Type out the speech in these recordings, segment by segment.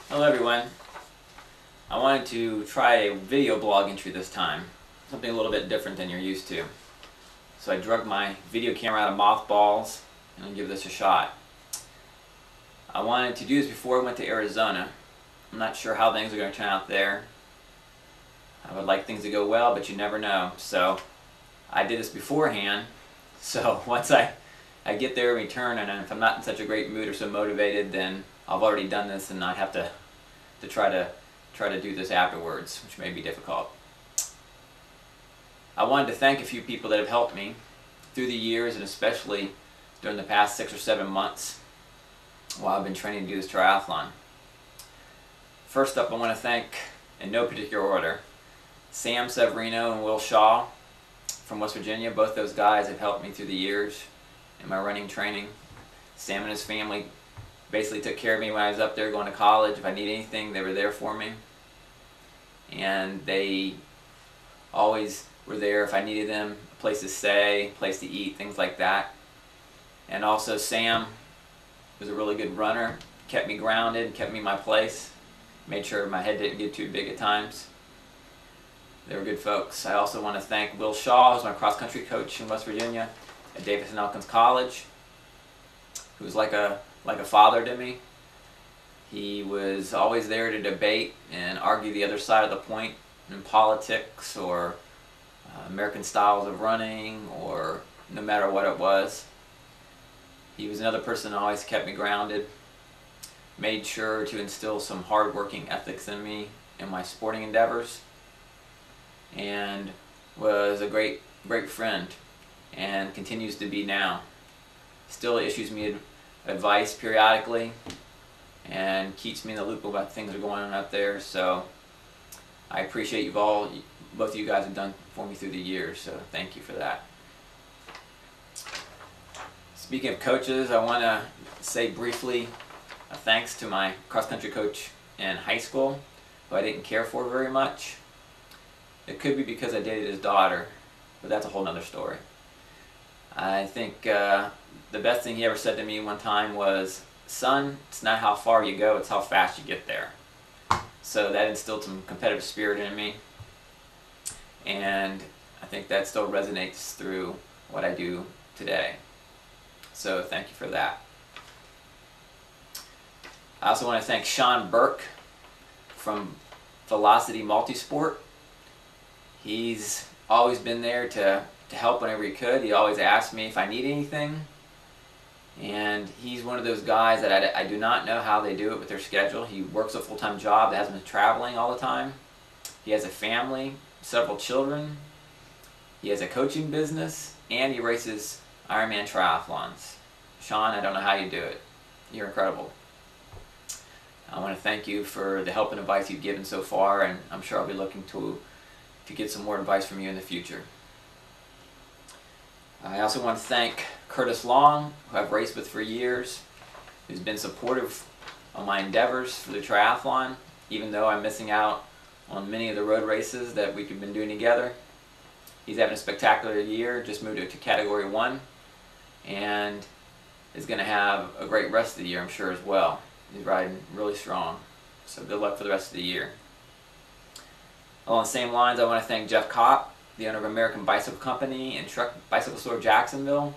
Hello everyone. I wanted to try a video blog entry this time. Something a little bit different than you're used to. So I drug my video camera out of mothballs and I'll give this a shot. I wanted to do this before I went to Arizona. I'm not sure how things are going to turn out there. I would like things to go well, but you never know. So I did this beforehand. So once I get there and return, and if I'm not in such a great mood or so motivated, then I've already done this and not have to try to do this afterwards, which may be difficult. I wanted to thank a few people that have helped me through the years, and especially during the past 6 or 7 months while I've been training to do this triathlon. First up, I want to thank, in no particular order, Sam Severino and Will Shaw from West Virginia. Both those guys have helped me through the years in my running training. Sam and his family basically took care of me when I was up there going to college. If I needed anything, they were there for me. And they always were there if I needed them, a place to stay, a place to eat, things like that. And also Sam was a really good runner, kept me grounded, kept me in my place, made sure my head didn't get too big at times. They were good folks. I also want to thank Will Shaw, who's my cross-country coach in West Virginia at Davis and Elkins College, who's like a father to me. He was always there to debate and argue the other side of the point in politics or American styles of running, or no matter what it was. He was another person that always kept me grounded, made sure to instill some hard-working ethics in me in my sporting endeavors, and was a great friend and continues to be now. Still issues me advice periodically and keeps me in the loop about things that are going on out there. So I appreciate you all, both of you guys have done for me through the years, so thank you for that. Speaking of coaches, I want to say briefly a thanks to my cross-country coach in high school, who I didn't care for very much. It could be because I dated his daughter, but that's a whole nother story. I think the best thing he ever said to me one time was, "Son, it's not how far you go, it's how fast you get there." So that instilled some competitive spirit in me, and I think that still resonates through what I do today. So thank you for that. I also want to thank Sean Burke from Velocity Multisport. He's always been there to help whenever he could. He always asked me if I need anything. And he's one of those guys that I do not know how they do it with their schedule. He works a full-time job that has been traveling all the time. He has a family, several children. He has a coaching business, and he races Ironman triathlons. Sean, I don't know how you do it. You're incredible. I want to thank you for the help and advice you've given so far, and I'm sure I'll be looking to get some more advice from you in the future. I also want to thank Curtis Long, who I've raced with for years, who's been supportive of my endeavors for the triathlon, even though I'm missing out on many of the road races that we've been doing together. He's having a spectacular year, just moved to Category 1, and is going to have a great rest of the year, I'm sure, as well. He's riding really strong, so good luck for the rest of the year. Along the same lines, I want to thank Jeff Kopp, the owner of American Bicycle Company and Truck Bicycle Store Jacksonville,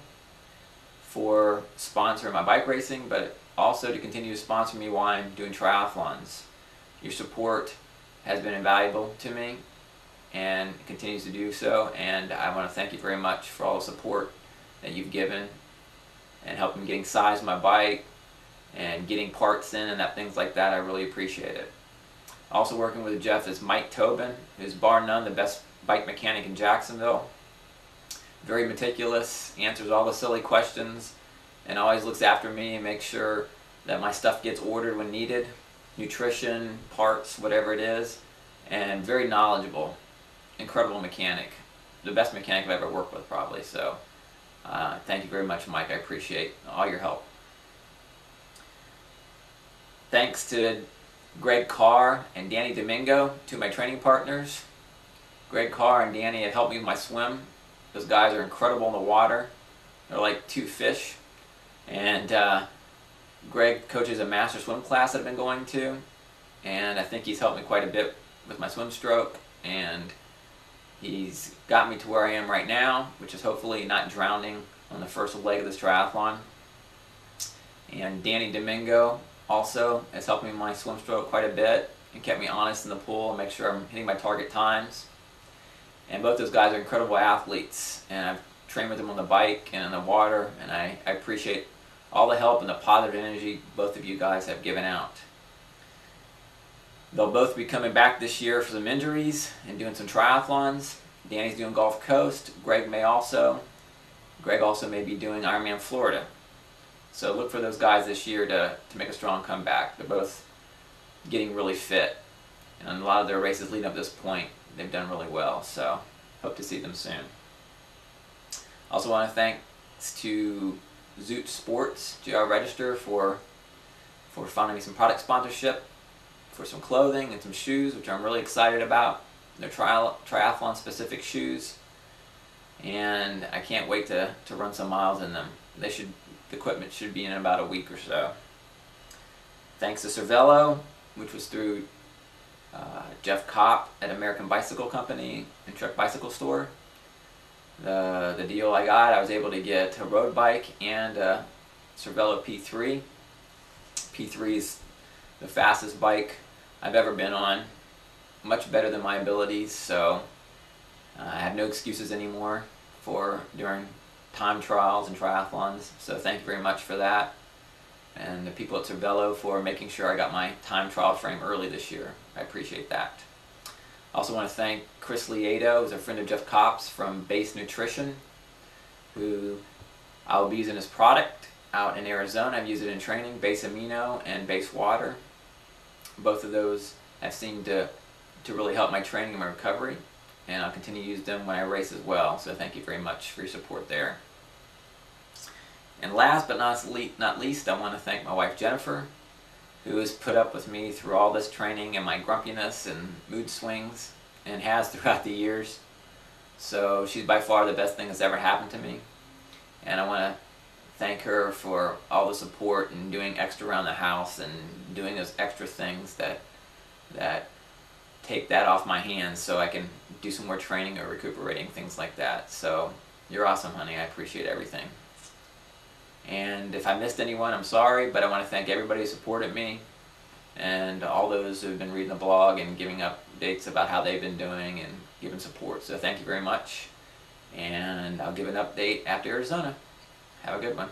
for sponsoring my bike racing, but also to continue to sponsor me while I'm doing triathlons. Your support has been invaluable to me and continues to do so, and I want to thank you very much for all the support that you've given and helping getting size my bike and getting parts in and things like that. I really appreciate it. Also working with Jeff is Mike Tobin, who's bar none the best bike mechanic in Jacksonville. Very meticulous, answers all the silly questions, and always looks after me and makes sure that my stuff gets ordered when needed. Nutrition, parts, whatever it is, and very knowledgeable. Incredible mechanic. The best mechanic I've ever worked with, probably. So thank you very much, Mike. I appreciate all your help. Thanks to Greg Carr and Danny Domingo, two of my training partners. Greg Carr and Danny have helped me with my swim. Those guys are incredible in the water. They're like two fish. And Greg coaches a master swim class that I've been going to. and I think he's helped me quite a bit with my swim stroke, and he's got me to where I am right now, which is hopefully not drowning on the first leg of this triathlon. And Danny Domingo also has helped me in my swim stroke quite a bit and kept me honest in the pool and make sure I'm hitting my target times. And both those guys are incredible athletes, and I've trained with them on the bike and in the water, and I appreciate all the help and the positive energy both of you guys have given out. They'll both be coming back this year for some injuries and doing some triathlons. Danny's doing Gulf Coast. Greg also may be doing Ironman Florida. So look for those guys this year to make a strong comeback. They're both getting really fit, and a lot of their races leading up to this point, they've done really well. So hope to see them soon. I also want to thank to Zoot Sports, GR Register, for finding me some product sponsorship for some clothing and some shoes, which I'm really excited about. They're triathlon specific shoes, and I can't wait to run some miles in them. The equipment should be in about a week or so. Thanks to Cervelo, which was through Jeff Kopp at American Bicycle Company and Trek Bicycle Store. The deal I got, I was able to get a road bike and a Cervelo P3. P3 is the fastest bike I've ever been on, much better than my abilities, so I have no excuses anymore during time trials and triathlons, so thank you very much for that. And the people at Cervelo for making sure I got my time trial frame early this year. I appreciate that. I also want to thank Chris Lieto, who's a friend of Jeff Kopp's from Base Nutrition, who I'll be using his product out in Arizona. I've used it in training, Base Amino and Base Water. Both of those have seemed to really help my training and my recovery, and I'll continue to use them when I race as well, so thank you very much for your support there. And last but not least, I want to thank my wife Jennifer, who has put up with me through all this training and my grumpiness and mood swings, and has throughout the years. So she's by far the best thing that's ever happened to me, and I want to thank her for all the support and doing extra around the house and doing those extra things that take that off my hands so I can do some more training or recuperating, things like that. So you're awesome, honey. I appreciate everything. And if I missed anyone, I'm sorry, but I want to thank everybody who supported me and all those who have been reading the blog and giving updates about how they've been doing and giving support. So thank you very much, and I'll give an update after Arizona. Have a good one.